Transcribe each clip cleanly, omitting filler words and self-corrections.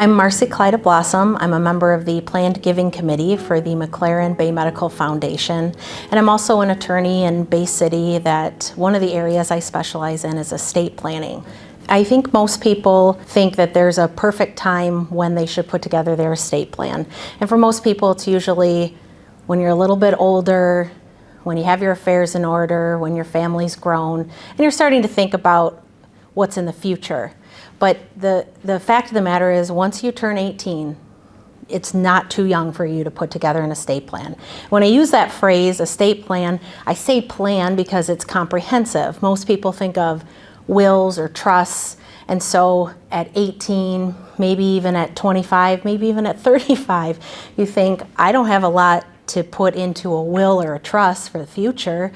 I'm Marcie Klida Blossom. I'm a member of the Planned Giving Committee for the McLaren Bay Medical Foundation. And I'm also an attorney in Bay City that one of the areas I specialize in is estate planning. I think most people think that there's a perfect time when they should put together their estate plan. And for most people, it's usually when you're a little bit older, when you have your affairs in order, when your family's grown, and you're starting to think about what's in the future. But the fact of the matter is, once you turn 18, it's not too young for you to put together an estate plan. When I use that phrase, estate plan, I say plan because it's comprehensive. Most people think of wills or trusts, and so at 18, maybe even at 25, maybe even at 35, you think, I don't have a lot to put into a will or a trust for the future.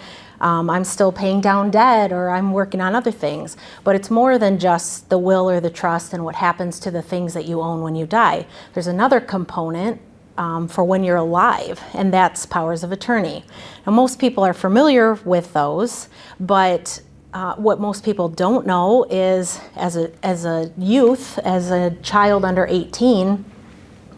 I'm still paying down debt, or I'm working on other things. But it's more than just the will or the trust and what happens to the things that you own when you die. There's another component for when you're alive, and that's powers of attorney. Now, most people are familiar with those, but what most people don't know is as a youth, as a child under 18,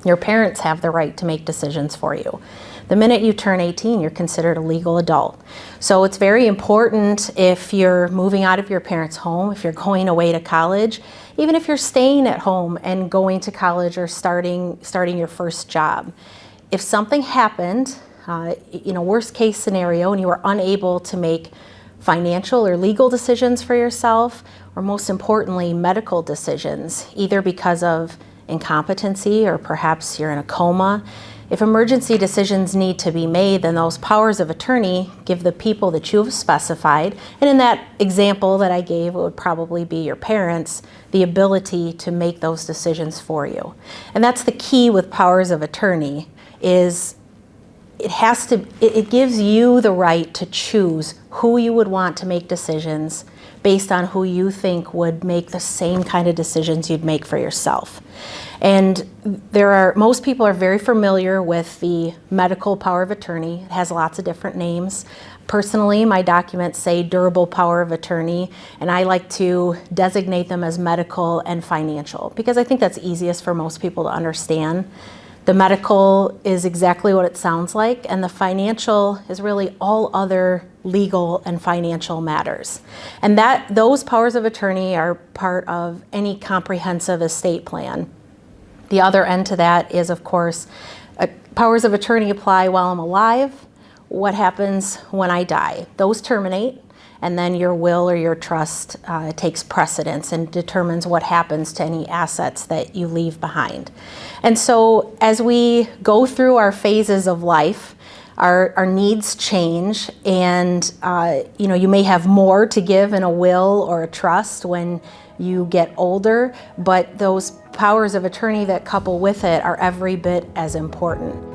your parents have the right to make decisions for you. The minute you turn 18, you're considered a legal adult. So it's very important if you're moving out of your parents' home, if you're going away to college, even if you're staying at home and going to college or starting your first job. If something happened, worst case scenario, and you were unable to make financial or legal decisions for yourself, or most importantly, medical decisions, either because of incompetency or perhaps you're in a coma. If emergency decisions need to be made, then those powers of attorney give the people that you have specified, and in that example that I gave, it would probably be your parents, the ability to make those decisions for you. And that's the key with powers of attorney, is it gives you the right to choose who you would want to make decisions based on who you think would make the same kind of decisions you'd make for yourself. And most people are very familiar with the medical power of attorney. It has lots of different names. Personally, my documents say durable power of attorney, and I like to designate them as medical and financial because I think that's easiest for most people to understand. The medical is exactly what it sounds like, and the financial is really all other legal and financial matters. And those powers of attorney are part of any comprehensive estate plan. The other end to that is, of course, powers of attorney apply while I'm alive. What happens when I die? Those terminate, and then your will or your trust takes precedence and determines what happens to any assets that you leave behind. And so as we go through our phases of life, our needs change, and you may have more to give in a will or a trust when you get older, but those powers of attorney that couple with it are every bit as important.